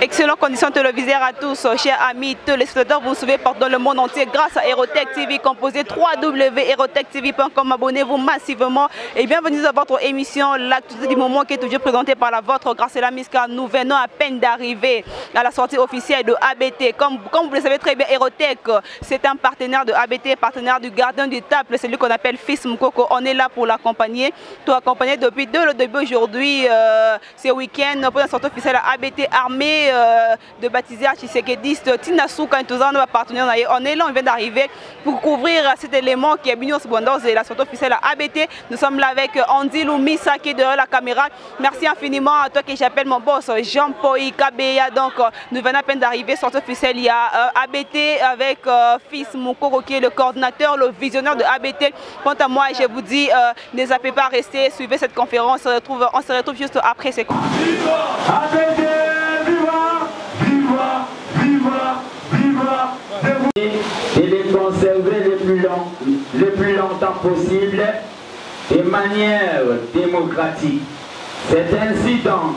Excellentes conditions télévisuelles à tous, chers amis téléspectateurs, vous suivez dans le monde entier grâce à Aerotech TV, composé www.aerotech.tv.com. Abonnez-vous massivement et bienvenue dans votre émission, l'actualité du moment qui est toujours présentée par la vôtre grâce à la MISCA. Nous venons à peine d'arriver à la sortie officielle de ABT. Comme vous le savez très bien, Aerotech, c'est un partenaire de ABT, partenaire du gardien du temple, celui qu'on appelle Fils Mukoko. On est là pour l'accompagner, tout accompagner depuis le début aujourd'hui, ce week-end, pour la sortie officielle à ABT armée de baptiser Tshisekediste Tina Souka et tous nos partenaires. On est là, on vient d'arriver pour couvrir cet élément qui est Bignon Secondaire et la sortie officielle à ABT. Nous sommes là avec Andy Lumisa qui est derrière la caméra. Merci infiniment à toi qui j'appelle mon boss Jean-Paul Kabeya. Donc nous venons à peine d'arriver, sortie officielle. Il y a ABT avec Fils Mukoko qui est le coordinateur, le visionnaire de ABT. Quant à moi, je vous dis, ne zappez pas à rester, suivez cette conférence. On se retrouve juste après ces conférences. Et les conserver le plus longtemps possible de manière démocratique. C'est ainsi donc,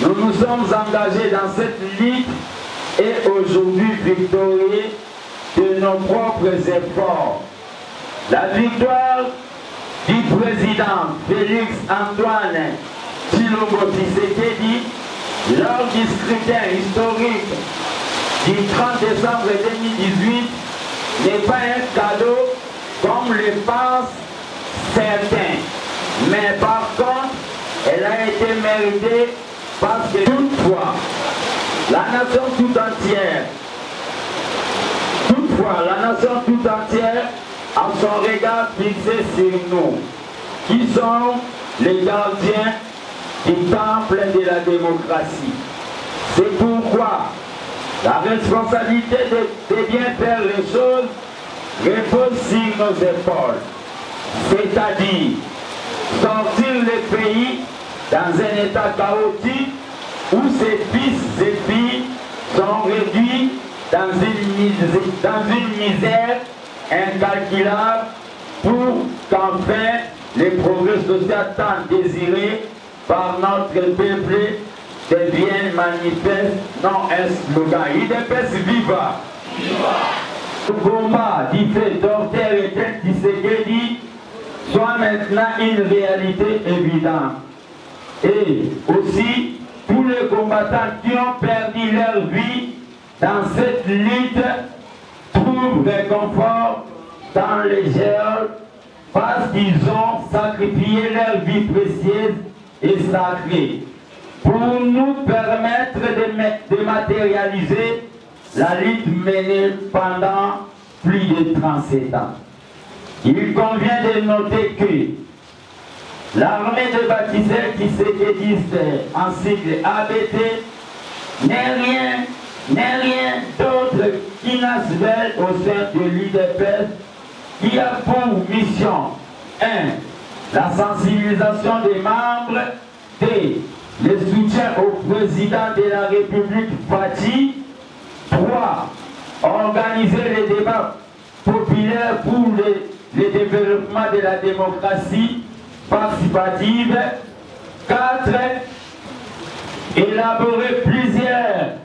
nous nous sommes engagés dans cette lutte et aujourd'hui victorieux de nos propres efforts. La victoire du président Félix Antoine Tshilombo Tshisekedi lors du scrutin historique du 30 décembre 2018 n'est pas un cadeau comme le pensent certains. Mais par contre, elle a été méritée parce que toutefois, la nation tout entière a son regard fixé sur nous, qui sont les gardiens du temple de la démocratie. C'est pourquoi la responsabilité de bien faire les choses repose sur nos épaules, c'est-à-dire sortir le pays dans un état chaotique où ses fils et filles sont réduits dans une misère incalculable pour qu'enfin les progrès sociaux tant désirés par notre peuple deviennent manifestes, non un slogan. IDPS viva! Le combat du fait d'Orter et Tshisekedi soit maintenant une réalité évidente. Et aussi, tous les combattants qui ont perdu leur vie dans cette lutte trouvent réconfort dans les geôles parce qu'ils ont sacrifié leur vie précieuse et sacrée pour nous permettre de matérialiser la lutte menée pendant plus de 37 ans. Il convient de noter que l'armée de baptisés Tshisekediste en sigle ABT n'est rien d'autre qu'une assemblée au sein de l'UDPS qui a pour mission 1. La sensibilisation des membres, 2. Le soutien au président de la République Fati, 3. Organiser les débats populaires pour le développement de la démocratie participative, 4. Élaborer plusieurs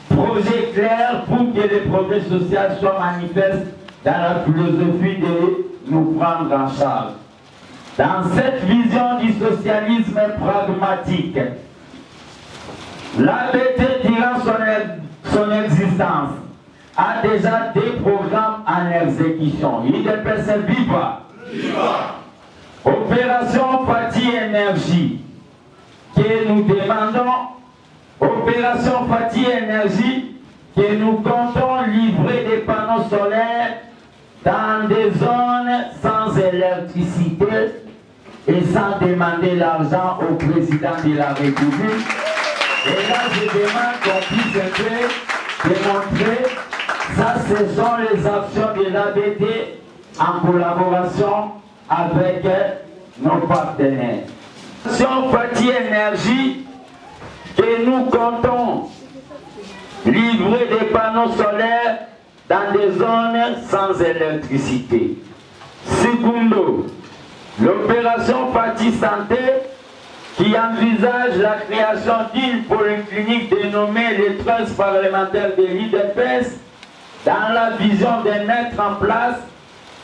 projets clairs pour que les progrès sociaux soient manifestes dans la philosophie de nous prendre en charge. Dans cette vision du socialisme pragmatique, l'ABT durant son existence a déjà des programmes en exécution. IDPS viva! Opération Fati Énergie, que nous demandons, Opération Fati Énergie, que nous comptons livrer des panneaux solaires dans des zones sans électricité et sans demander l'argent au président de la République. Et là, je demande qu'on puisse un peu démontrer, ça ce sont les actions de l'ABT en collaboration avec nos partenaires. Opération Fati Énergie, que nous comptons livrer des panneaux solaires dans des zones sans électricité. Secondo, l'opération Fati Santé qui envisage la création d'une polyclinique dénommée les Trust parlementaires de l'IDPS dans la vision de mettre en place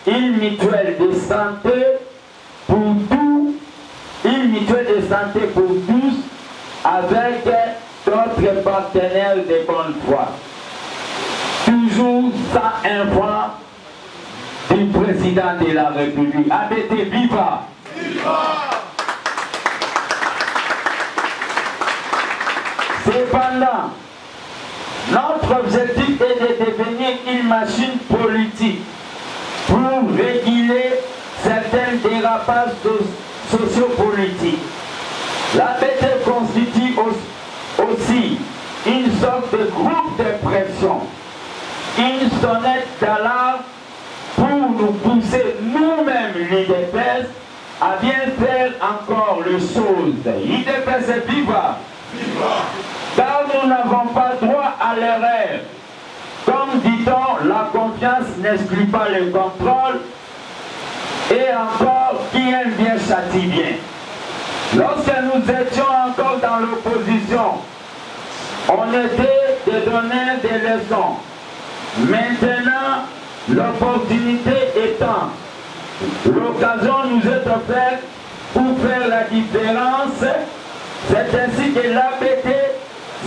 une mutuelle de santé pour tous, avec d'autres partenaires de bonne foi. Toujours ça informe du président de la République. ABT, viva! Viva! Cependant, notre objectif est de devenir une machine politique pour réguler certains dérapages sociopolitiques. L'ABT constitue aussi une sorte de groupe de pression, une sonnette d'alarme pour nous pousser nous-mêmes, l'IDPS, à bien faire encore les choses. L'IDPS est viva! Car nous n'avons pas droit à l'erreur. Comme dit-on, la confiance n'exclut pas le contrôle, et encore, qui aime bien châtie bien. Lorsque nous étions encore dans l'opposition, on était des donneurs des leçons. Maintenant, l'opportunité étant, l'occasion nous est offerte pour faire la différence. C'est ainsi que l'ABT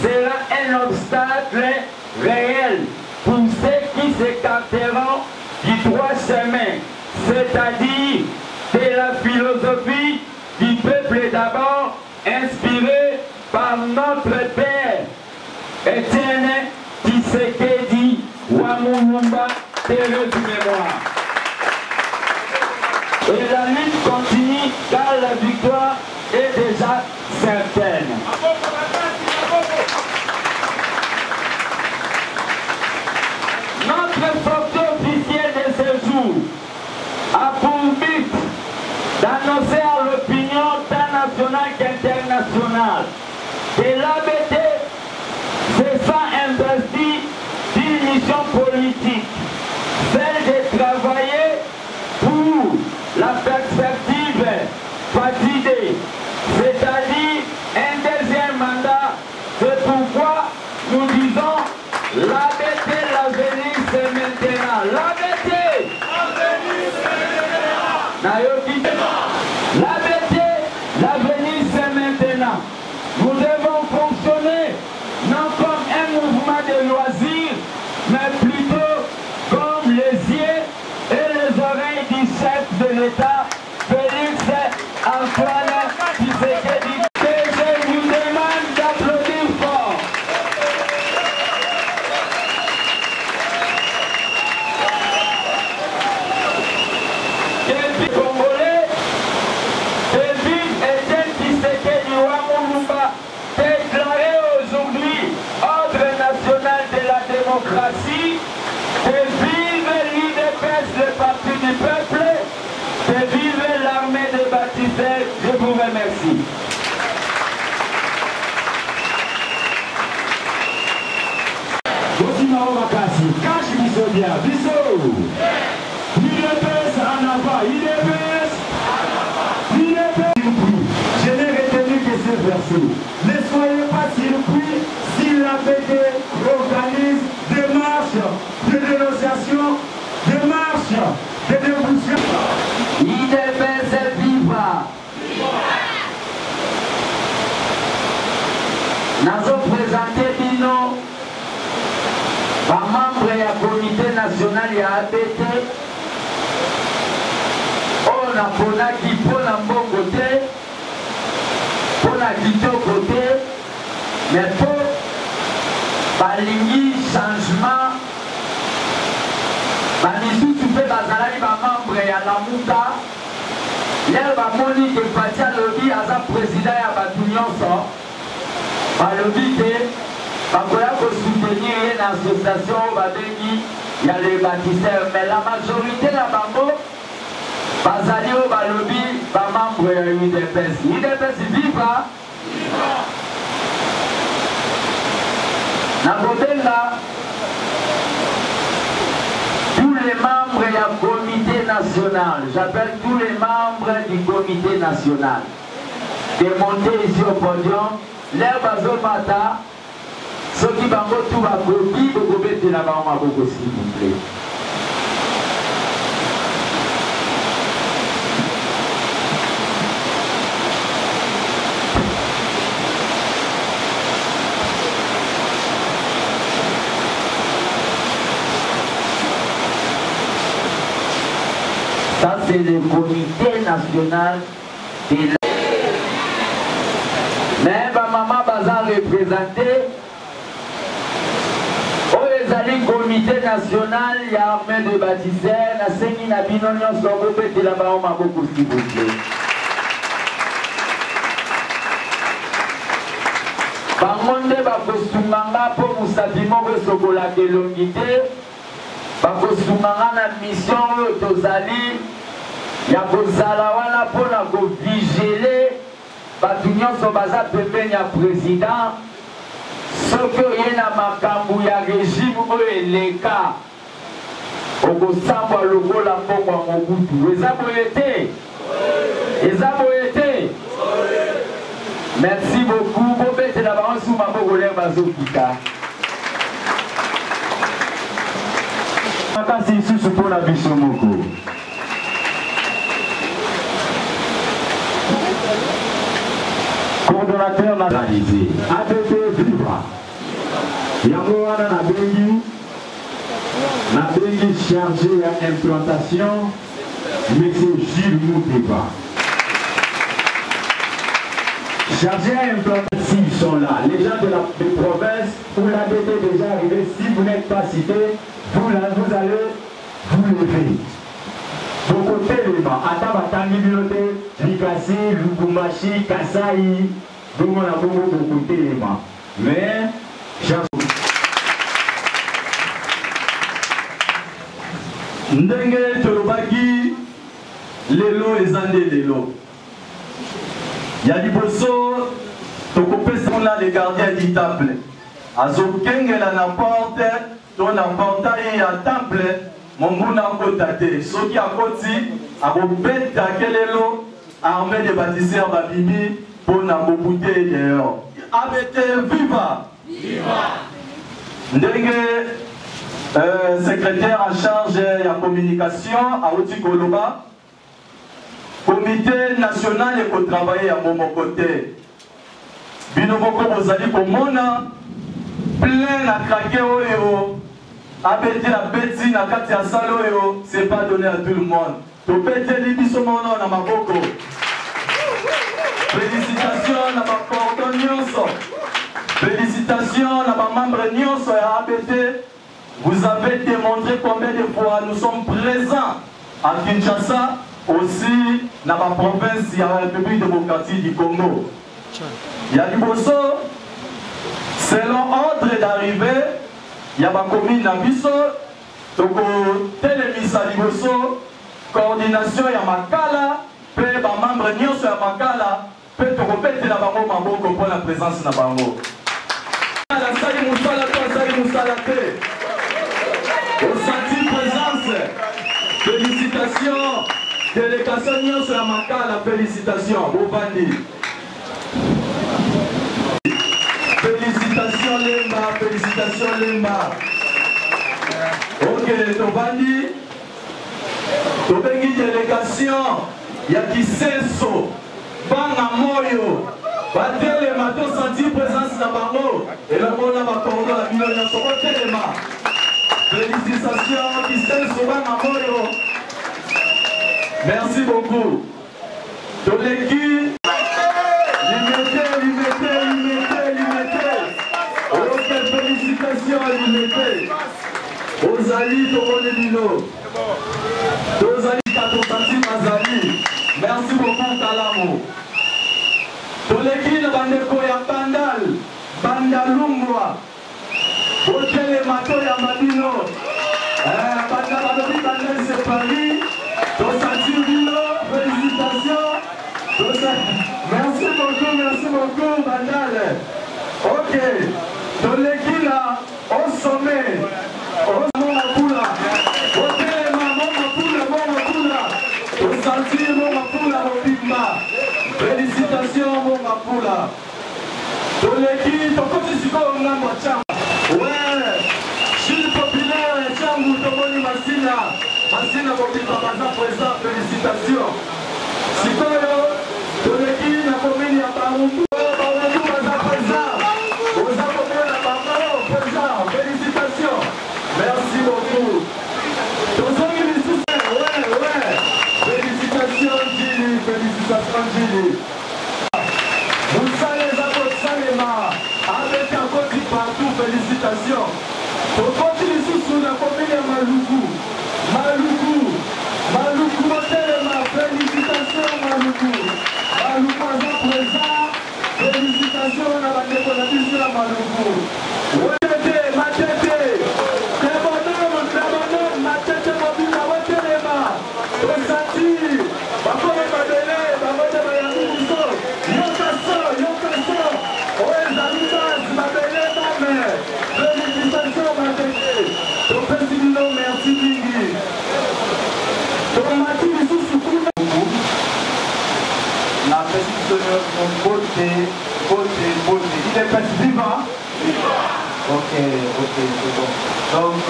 sera un obstacle réel pour ceux qui s'écarteront du droit chemin, c'est-à-dire de la philosophie du peuple d'abord, inspirée par notre père Étienne Tshisekedi Wamulumba, terre du mémoire. Et la lutte continue car la victoire est déjà certaine. Notre sortie officielle de ce jour a pour but d'annoncer à l'opinion tant nationale qu'internationale que l'ABT se sent investi d'une mission politique, celle de travailler pour la perspective fatiguée, c'est-à-dire un deuxième mandat. C'est pourquoi nous disons l'ABT, l'avenir c'est maintenant. L'ABT, l'ABT, l'avenir c'est maintenant. Nous devons fonctionner non comme un mouvement de loisirs, mais plutôt comme les yeux et les oreilles du chef de l'État, Félix Antoine Tshisekedi, que je vous demande d'applaudir fort. Que vive Congolais, que vive Étienne Tshisekedi Wamulumba, déclaré aujourd'hui ordre national de la démocratie, que vive l'IDPS, le parti du peuple, que vive l'armée des baptisés. Je vous remercie. Je n'ai retenu que ce verset. Ne soyez pas surpris si l'ABT organise des marches de dénonciation, des marches de dénonciation. IDPS viva! Nous avons présenté Bino, par membre du comité national de ABT, on a ponaki pona mbongo te, pona kitoko te, mais pour balingi changement, bamisusu mpe bazalaki bamembre ya Lamuka, lelo bamoni ke Pati alobi aza président ya bato nyonso, balobi te bakoya kosoutenir ye na association oyo babengi ya le baptiseur, mais la majorité na bango bazali oyo balobi bamembre ya UDPS. UDPS viva! national, j'appelle tous les membres du comité national de monter ici au podium. L'air bazomata, ceux qui vont tout à côté, vous pouvez mettre la main à beaucoup, s'il vous plaît. Ça, c'est le comité national de la... Mais ma maman baza représenté au ezali comité national ya armée de bâtisseurs na sengi na bino nyonso bopetela bango maboko s'il vous plaît. Bango nde bakosunganga mpo mosapi moko esokolaka elongi te, bakosunganga na mission oyo tozali ya kozala wana mpona kovigile bato nyonso baza pembeni ya président soki oye na makambo ya régime oyo eleka okosambwa lokola mbongo ya Mobutu. Eza boye te? Eza boye te? Merci beaucoup. Bobetela bango su maboko lere bazokita. Makasi lisusu mpona biso moko. Coordonnateur nationalisé, APP Vivra. Yango wana na bengi chargé à implantation, M. Gilles Mouteba. Chargé à implantation, ils sont là. Les gens de la province, vous l'avez déjà arrivé. Si vous n'êtes pas cité, vous allez vous lever. Donc, côté élément, Atabatangi Bilote, Likasi, Lukumashi, Kasai, donc on a beaucoup de côté élément. Mais, Ndenge Tolobaki, Lelo et Zande Lelo. Il y a du bosso, Tokopes là les gardiens du temple. Azokenge la n'importe, ton portail à temple. Mon mouna kotate, ce qui a côté, a robet à Kelelo, armée de bâtisseurs Babimi, pour n'a bouté dehors. ABT Viva! Viva! Ndenge, secrétaire en charge de la communication à Otikoloba, comité national et qu'on travaille à mon côté. Binoboko Bozali Komona, plein à craquer au héros. Abeti la bêtise na kati ya salo yo, c'est pas donné à tout le monde. To pete li biso mono na maboko. Félicitations na ba cordon nyonso. Félicitations na ba membre nyonso ya ABT. Vous avez démontré combien de fois nous sommes présents à Kinshasa, aussi dans ma province, il y a la République démocratique du Congo. Il y a du bosso, selon ordre d'arrivée. Il y a ma commune à Bisso, donc télémisa Liboso, coordination ya Makala, puis les membres nyons sur Makala, puis tu répètes la bango maboko pour la présence na bango. La salle Moussalate, au senti présence, félicitations, délégation nyons sur Makala, félicitations, Bobandi. Félicitations Lemba, félicitations Lemba. Ok, Tobandi, Tobengi délégation, Yakisenso, Banga Moyo, Batele Mato senti présence na bango, et le monde n'a pas cordo la million de Telema. Félicitations, Yakisenso, Banga Moyo. Merci beaucoup. Toleki, félicitations à l'unité. Ozali, Tomonelino. Ozali, Katosati, Mazali. Merci beaucoup, Kalamo. Toleki, le bandeko ya Bandal, Bandalungwa. Botele Mato ya Madino. Bandal, c'est Paris. Tosati Vino, félicitations. Merci beaucoup, Bandal. Ok. Dans l'équipe là, au sommet, au Mamapoula, au Téléma, Mamapoula, sentir mon Mapoula au Pigma. Félicitations mon Mapoula. Dans l'équipe, on continue comme on a Tchang. Ouais, je suis populaire et Tchang ou Tomoni Massina. Massina Bobita Baza présent, félicitations. Sikoyo, dans l'équipe, la commune à Baroudou, Baroudou Baza présent. Vous avez la parole présent, félicitations. Merci beaucoup. Félicitations Gili, félicitations Gili. Vous savez les Salema, avec un côté partout, félicitations. Pour continuer sous la commune de Maluku, Maluku, Telema, félicitations Maluku. Maluku à présent, félicitations à la décoration de Maluku. Il est pas vivant. Ok, c'est bon. Donc,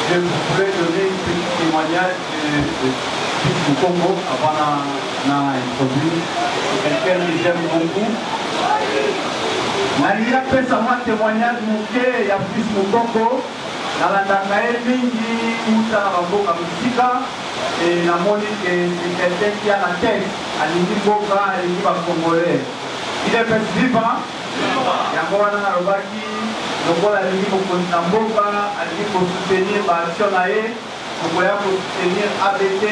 je voulais donner un petit témoignage du Congo avant d'introduire quelqu'un que j'aime beaucoup. Il y a fait un témoignage il y a plus de Congo. Dans la Dakae, Mingi, Moussa, Ramboka, Moussika. Et la monique, c'est quelqu'un qui a la tête à l'Indiboka et l'Indiba congolais. Il est vivant. Il y a encore un Robaki, donc on a dit qu'on peut Namboka, a dit qu'on soutenir l'action naïe, qu'on peut soutenir ABT,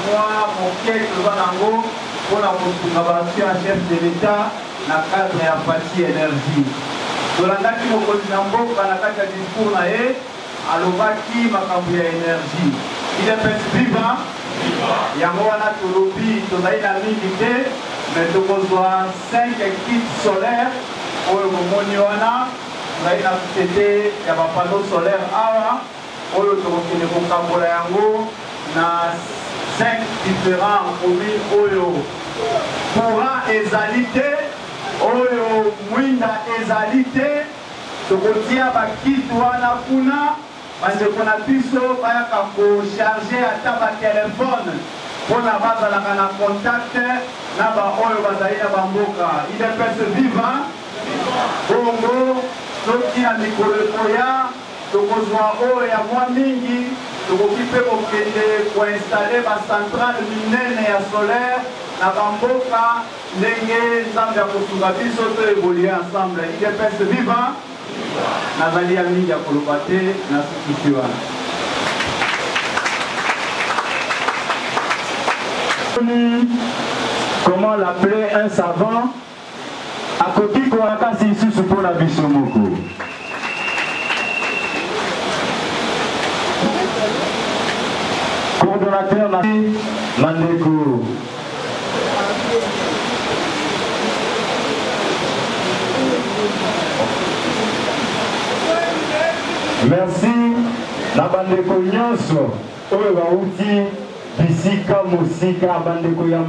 moi, mon pied, le Banango, pour la collaboration à chef de l'État, dans le cadre de la partie énergie. Donc là, qui me pose Namboka, dans le cadre du discours naïe, à l'Obaki, ma campagne énergie. Il est vivant. Il y a un lobby, il y a une unité, mais il y a 5 équipes solaires pour le moment. Il y a une société, il y a un panneau solaire pour le moment. Il y a 5 différents communes. Courant égalité, Mwinda égalité, il y a un parce qu'on a pu charger à ta téléphone pour la base à la contact, il est presque vivant. Bongo, donc il y a Nicolas Koya, donc on voit il y a moins mingi, donc on peut pour installer ma centrale minière et solaire, la Bamboka, Lengue, Zambia Kosugabi, surtout évoluer ensemble. Il est presque vivant. Nazali Ami ya Kolobate na Sikiwa. Comment l'appeler un savant à côté Korakasi ici pour la Bissomoko. Coordonnateur Mandeko. Merci na bandeko nyonso oyo bauti bisika musika bandeko ya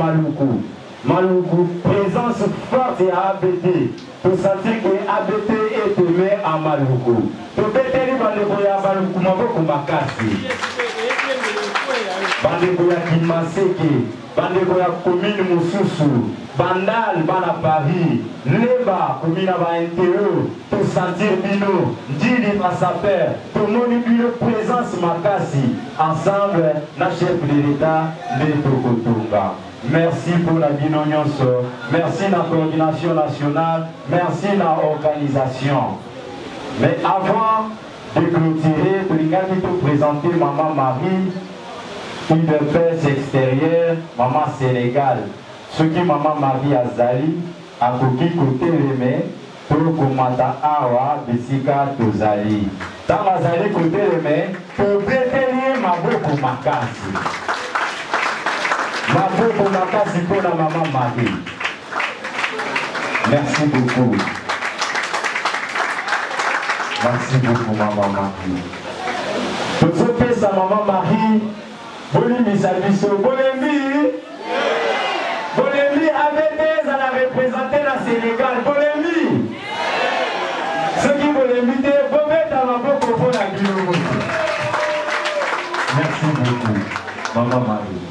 Maluku présence forte ya ABT pour sentir que ABT est aimé à Maluku tobeteli bandeko ya Maluku maboko makasi bandeko ya Kimaseke bandeko ya commune Mosusu Bandal bana Paris Leba commune ba intérieur pour sentir bino Ndili Massaper pour moni bino présence makasi ensemble na chef de l'État Neto Kotunga. Merci pour la bino nyonso, merci la coordination nationale, merci la organisation. Mais avant de clôturer, Tolingaki te présenter Maman Marie, une dépense extérieure, Maman Sénégal. Ce qui Maman Marie Azali, a koki côté remé, pour komata awa, bisika tozali. Dans Azali côté remé, pour bételir maboko makasi. Maboko makasi pour la Maman Marie. Merci beaucoup. Merci beaucoup, Maman Marie. Pour ce que sa Maman Marie, Bolimisa biso, Bolembi. Bolembi ABT, ça a représenté la Sénégal. Bolembi. Ceux qui Bolembi, vous mettez dans la boque pour la guillaume. Merci beaucoup, Maman Marie.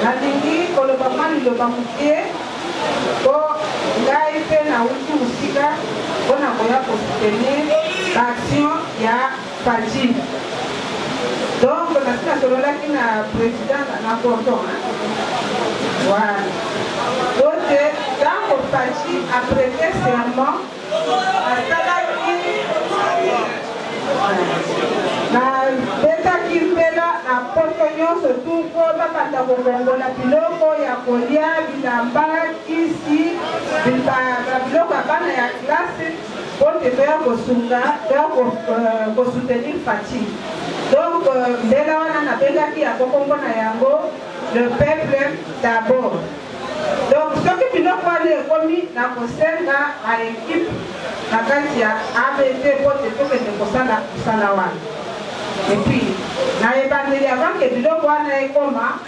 Nalingi kolobama liloba moke po ngai mpe nauti mosika mpona koya kosoutenir baaction ya Faci. Donc nasi nasololaki na président na cordon voilà po te ntango Faci aprete serment asalaki nabetaki mpela na poto nyonso tu mpo babanda kokongola biloko ya kolia bilamba kisi biloko ya bana ya klase mpo te toya kosunga toya kosoutenir Faci. Donc mbela wana nabengaki yango kombo na yango le peuple d'abord. Donc soki biloko wana ekomi na kosenga na ekipe na kati ya ABT mpo te tokende kosala mosala wana. Epuis na ebandeli avant ke biloko wana ekoma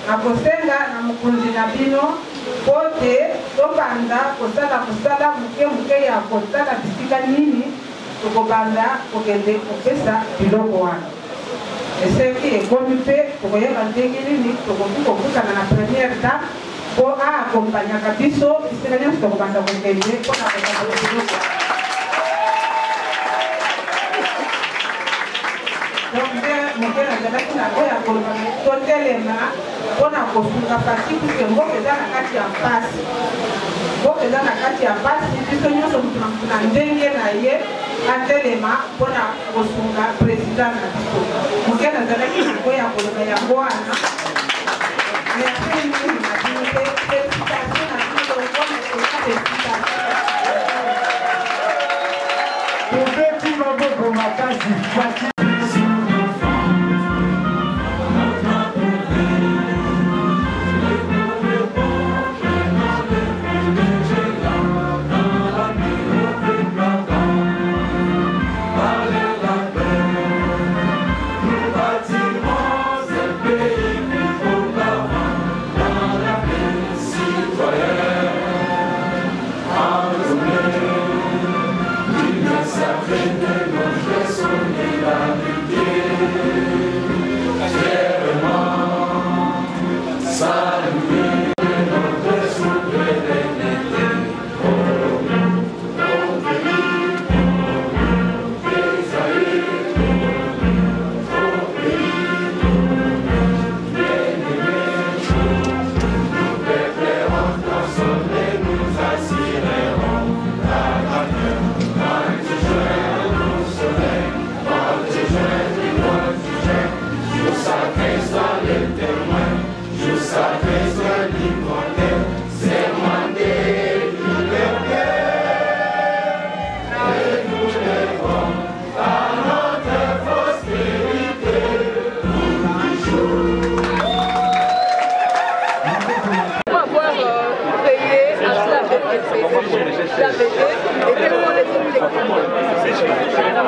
na kosenga na mokonzi na bino mpo te tobanda kosala mosala moke ya kotala bisika nini tokobanda kokende kopesa biloko wana. Eseki ekomi mpe tokoyeba ndenge nini tokoki kokutana na première date mpo aakompanyaka biso bisika nyonso tokobanda kokende mpona kosala biloko. Donc moke nazalaki na oyo akoloba totelema mpona kosunga Faci puisque mboka eza na kati ya mpasi. Mboka eza na kati ya mpasi biso nyonso motu na motu na ndenge na ye atelema mpona kosunga président na biso. Moke nazalaki na oyo akoloba yango wana. Merci mingi na bino mpe félicitation na bino mpona kosa félicitation. Tobeti maboko makasi Faci.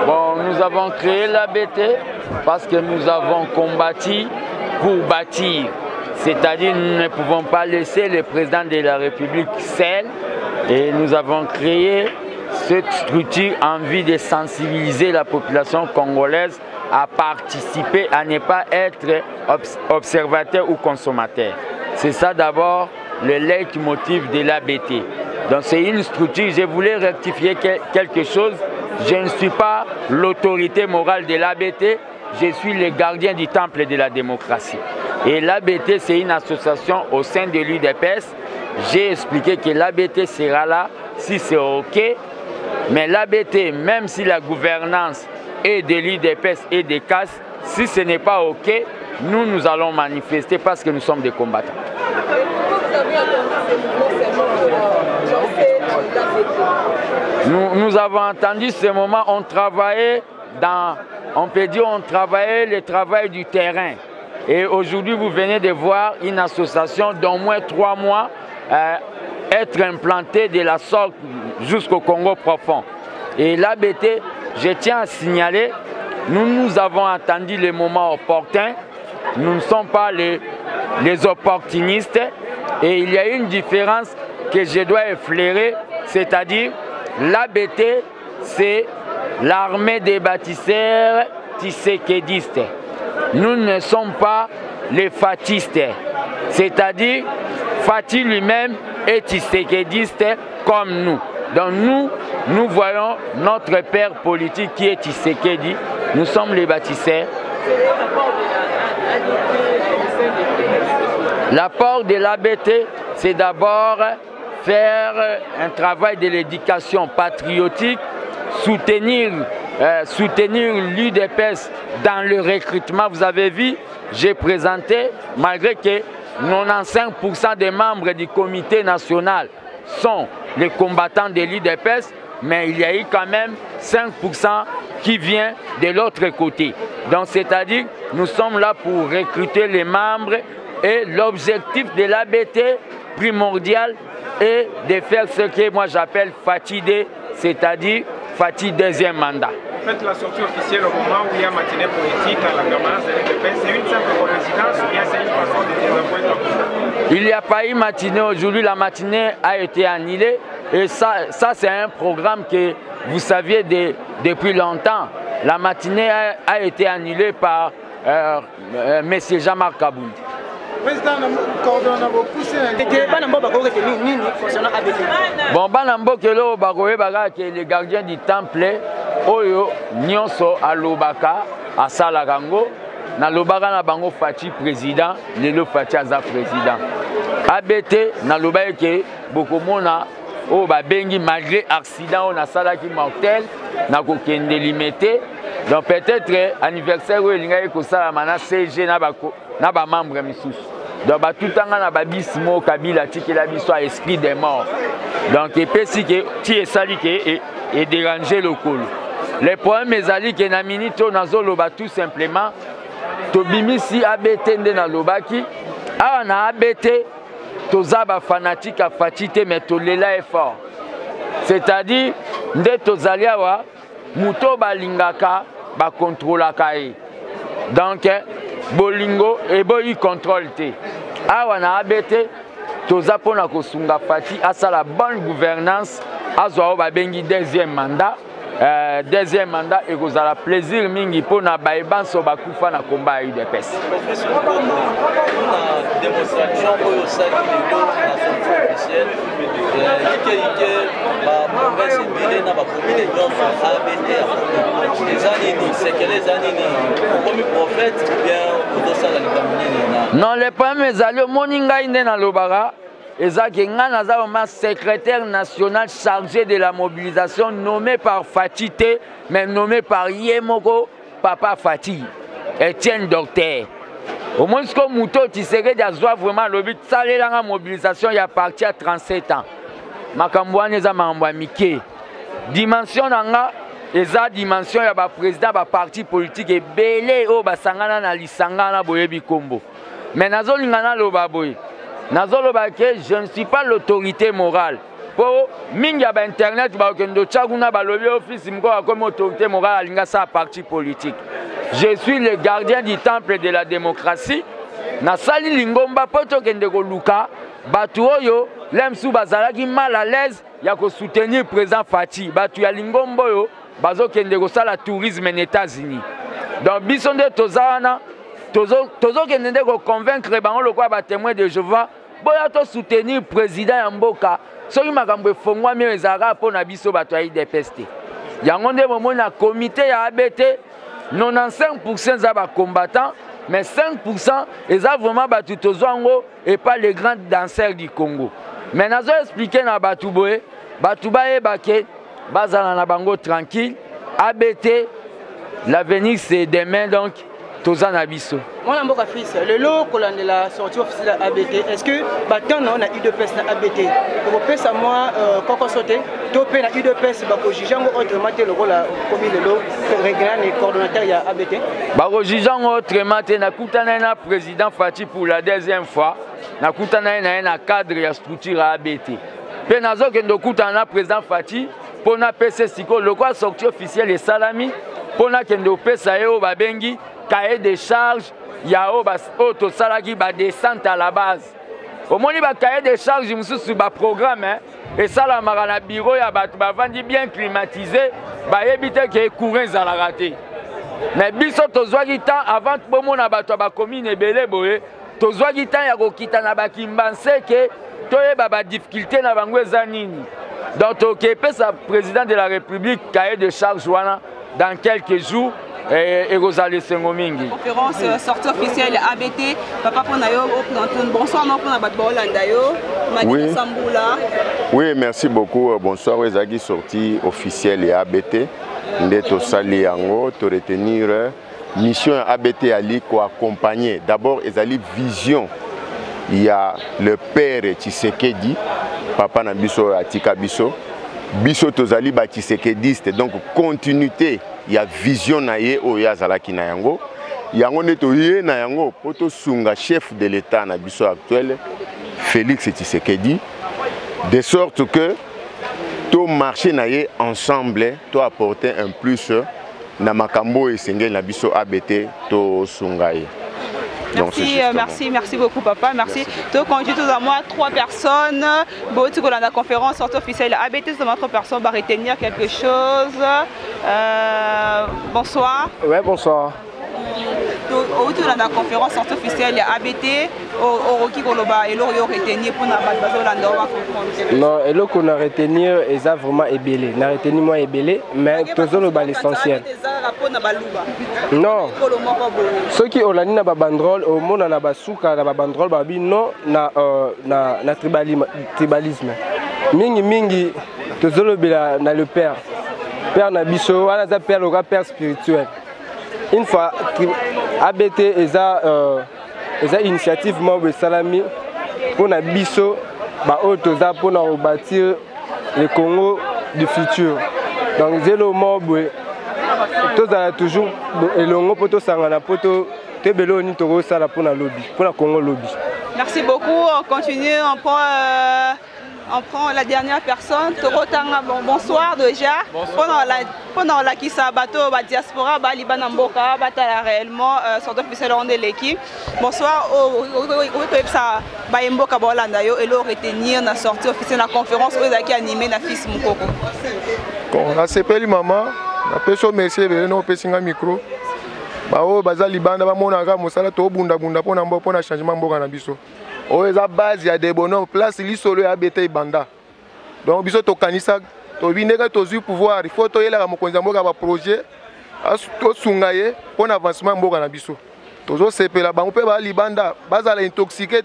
Bon, nous avons créé l'ABT parce que nous avons combattu pour bâtir. C'est-à-dire nous ne pouvons pas laisser le président de la République seul. Et nous avons créé cette structure en vue de sensibiliser la population congolaise à participer, à ne pas être observateur ou consommateur. C'est ça d'abord le leitmotiv de l'ABT. Donc c'est une structure, je voulais rectifier quelque chose. Je ne suis pas l'autorité morale de l'ABT, je suis le gardien du temple de la démocratie. Et l'ABT, c'est une association au sein de l'UDPS. J'ai expliqué que l'ABT sera là si c'est OK. Mais l'ABT, même si la gouvernance est de l'UDPS et des CAS, si ce n'est pas OK, nous allons manifester parce que nous sommes des combattants. Nous avons entendu ce moment, on travaillait dans, on peut dire, on travaillait le travail du terrain. Et aujourd'hui, vous venez de voir une association d'au moins 3 mois être implantée de la sorte jusqu'au Congo profond. Et l'ABT, je tiens à signaler, nous avons attendu le moment opportun. Nous ne sommes pas les opportunistes. Et il y a une différence que je dois effleurer, c'est-à-dire l'ABT, c'est l'armée des bâtisseurs tshisekidistes. Nous ne sommes pas les fatistes, c'est-à-dire Fati lui-même est tshisekidiste comme nous. Donc nous voyons notre père politique qui est Tshisekedi, nous sommes les bâtisseurs. L'apport de l'ABT, c'est d'abord faire un travail de l'éducation patriotique, soutenir l'UDPS dans le recrutement. Vous avez vu, j'ai présenté, malgré que 95% des membres du comité national sont les combattants de l'UDPS, mais il y a eu quand même 5% qui vient de l'autre côté. Donc c'est-à-dire, nous sommes là pour recruter les membres et l'objectif de l'ABT primordial est de faire ce que moi j'appelle Fatidé, c'est-à-dire Fati deuxième mandat. En fait, la sortie officielle au moment où il y a matinée politique à la permanence de l'UDPS, c'est une simple coïncidence ou bien c'est une façon de désavouer? Il n'y a pas eu matinée aujourd'hui, la matinée a été annulée et ça c'est un programme que vous saviez depuis longtemps. La matinée a été annulée par M. Jean-Marc Kabound. Bon, Banambo Kelo Bagoé Baga qui est le gardien du temple, Oyo Nyonso Alobaka, à Salagango, na Lobaka na Bango Fati président, Lelo Fati Aza président. ABT, na Lobaka beaucoup mona, oh Babengi malgré accident, on a Salaki mortel, na Kokende limité. Donc peut-être anniversaire où il y a eu na CG na ba membre missus. Donc tout le temps na ba bismo Kabila tikela biso à esprit des morts. Donc epesi que ti esali que et déranger le col. Les problèmes ezali que na minito nazo loba tout simplement to bimisi ABT nde na lobaki awa na ABT toza ba fanatique a fatité mais to lela est fort. C'est-à-dire nde tozali awa muto balingaka ba contrôlaka e. Donc bolingo et boyi contrôle te. Awa na ABT toza pona kosunga Fati asa la bonne gouvernance azwa ba bengi deuxième mandat et vous avez plaisir mingi pona baebanso bakufa na combat UDPS. Démonstration oyo sali lelo na sortie officielle ike province ebele na bakomine nyonso ABT eza nini sekele eza nini okomi prophète ou bien otosala likambo nini? Non, le problème ezali omoni ngai nde nalobaka ezaki nga naza vraiment secrétaire national chargé de la mobilisation nommé par Fati te mais nommé par Yemoko Papa Fati Etienne Docteur. Au moins ce que Mouto Tshisekedi azwa vraiment le but salela nga mobilisation ya parti à 37 ans. Makambo wana eza makambo ya mike. Dimension nanga eza dimension ya ba président ba parti politique ebele o basangana na lisangana boyebi kombo. Mais nazolinga na loba boye. Nazoloba que je ne suis pas l'autorité morale. Pour minga ba internet ba okendo tchaguna ba lobi office mko comme autorité morale alinga sa parti politique. Je suis le gardien du temple de la démocratie. Na sali lingomba poto kende ko luka batu oyo lemsu bazalaki mal à l'aise ya ko soutenir président Fati. Batu ya lingombo yo bazo kende ko sala tourisme en États-Unis. Donc bisonde tozana tozo kende ko convaincre bango lokwa ba témoin de Jéhovah boya to soutenir président ya mboka soki makambo efongwa mi ezalaka mpona biso bato ya UDPS te. Yango nde bomoni na comité ya ABT 95% eza bacombattants mais 5% eza vraiment bato tozwa yango et pas les grands danseurs du Congo. Mais nazo expliquer na bato boye bato bayeba ke bazala na bango tranquille. ABT l'avenir c'est demain donc toza na biso. Moi mboka fils le lot de la sortie officielle ABT. Est-ce que batant on a UDPS na ABT? Pour pesa moi koko sauter, to pe na UDPS ba ko jijango autrement te le rôle comme le lot régional et coordonnateur ya ABT. Ba ko jijango autrement te na kutana na président Fati pour la deuxième fois. Na kutana na cadre ya structure ABT. Pe nazo ke ndokutana na président Fati pour na PC siko le quoi sortie officielle et salami pour na kendo pesa yo ba bengi cahier de charges, il y a auto salaki ba descente à la base. Au moins ba cahier de charges mususu ba programme et ça la marana bureau ya ba vandi bien climatisé ba éviter que courant za la raté. Mais biso tozwa temps avant bomona bato ba commune ebele boye tozwa temps ya kokita na ba kimbanse ke toyeba ba difficulté na bango eza nini. Donc OK pesa président de la République cahier de charges wana dans quelques jours. Et Rosalie Sengomingi. Conférence sortie officielle ABT. Papa Ponayo, bonsoir, non, pour oui. Oui, merci beaucoup. Bonsoir, Ezagi sortie officielle et ABT. Ndeto Sali Yango, to retenir mission ABT Ali ko accompagner. D'abord, Ezali vision. Il y a le père Tshisekedi, Papa Nabiso Atika Biso. Biso Tozali ba Tshisekediste, donc continuité. Il y a vision naie o ya zalaki na yango. Yango neto ye na yango poto sunga chef de l'État na biso actuel Félix Tshisekedi de sorte que to marcher naie ensemble, to apporter un plus na makambo esengeli na biso ABT to sunga ye. Merci beaucoup papa, merci. Donc quand je dis à moi 3 personnes, tu as la conférence sortie officielle ABT, c'est 3 personnes va retenir quelque chose. Bonsoir. Ouais, bonsoir. Autour de la conférence sortie officielle ABT, Oroki Koloba et l'Orio retenir pour la non, et là qu'on a retenir est vraiment ébélé. On a retenu moi ébélé, mais toujours le bal essentiel. Non. Ceux qui ont la na bandrole, au monde na basuka na bandrole babi non na tribalisme. Mingi toujours le na le père. Père na biso, on a père le père spirituel. Une fois ABT est initiative membre salami pour na biso ba otoza pour na bâtir le Congo du futur. Donc zélo membre tozala toujours elongo poto sangana poto tebelo ni toko sala pour na lobby pour la Congo lobby. Merci beaucoup, on continue, on prend la dernière personne. Torotanga, bonsoir déjà. Pendant la Kissa Bato, la diaspora, Liban Mboka, Batala réellement, sortant officiel de l'équipe. Bonsoir, Mboka Bolandayo, et l'on retenir la sortie officielle de la conférence qui a animé la fils Moukoko. On a CPL maman, on a personne merci, on a personne un micro. Bao baza Liban, on a mosala to bunda bunda pour un changement Mboka na biso. Oh, la base, il y a des bonhommes. Place, il y a des ABT Banda. Donc, il y a des canisa, il pouvoir. Il faut que tu aies un projet pour l'avancement de biso. Toujours c'est là, on peut aller Banda. Base à l'intoxiqué,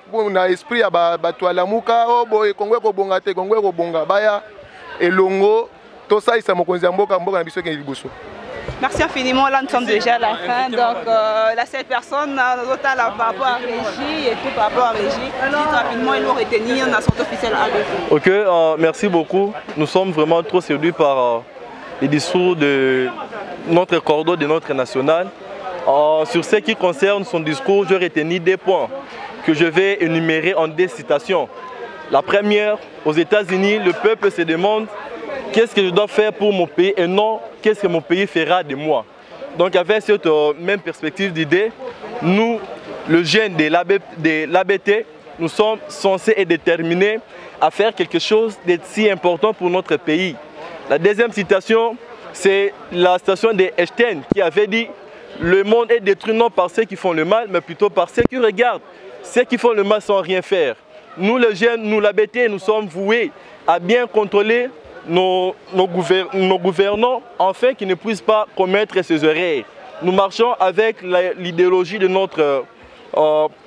pour l'esprit à la mouka, oh boy, Congo Bongate, Congo Bonga, Baya, et Longo, tout ça, il s'est mon biso qui est biso. Merci infiniment, là nous sommes déjà à la fin, donc la 7 personnes, par rapport à Régie et tout par rapport à Régie, dites rapidement, ils vont retenir la sortie officielle ABT. Ok, merci beaucoup, nous sommes vraiment trop séduits par les discours de notre cordon, de notre national. Sur ce qui concerne son discours, je retenu des points que je vais énumérer en 2 citations. La première, aux États-Unis, le peuple se demande qu'est-ce que je dois faire pour mon pays et non qu'est-ce que mon pays fera de moi. Donc avec cette même perspective d'idée, nous, le jeune de l'ABT, nous sommes censés et déterminés à faire quelque chose de si important pour notre pays. La deuxième citation, c'est la citation d'Einstein qui avait dit « Le monde est détruit non par ceux qui font le mal, mais plutôt par ceux qui regardent. Ceux qui font le mal sans rien faire. » Nous, les jeunes, nous l'ABT, nous sommes voués à bien contrôler nos gouvernants, afin qu'ils ne puissent pas commettre ces erreurs. Nous marchons avec l'idéologie de notre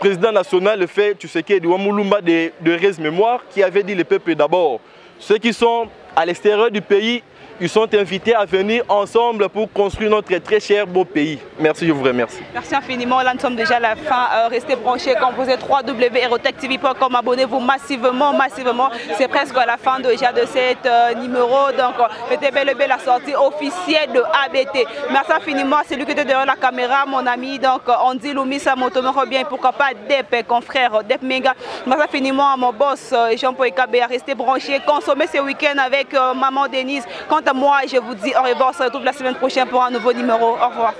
président national, le fait Tshisekedi Wamulumba de Res Mémoire, qui avait dit le peuple d'abord. Ceux qui sont à l'extérieur du pays ils sont invités à venir ensemble pour construire notre très cher beau pays. Merci, je vous remercie. Merci infiniment. Là, nous sommes déjà à la fin. Restez branchés, composez www.aerotech.tv.com. Abonnez-vous massivement. C'est presque à la fin déjà de cet numéro. Donc, c'était bel et bien la sortie officielle de ABT. Merci infiniment à celui qui était derrière la caméra, mon ami. Donc, on dit Loumissa Motomero bien, pourquoi pas Dep, confrère Dep Mega. Merci infiniment à mon boss Jean-Paul Kabé. Restez branchés, consommez ce week-end avec maman Denise. Quant à moi, je vous dis au revoir. On se retrouve la semaine prochaine pour un nouveau numéro. Au revoir.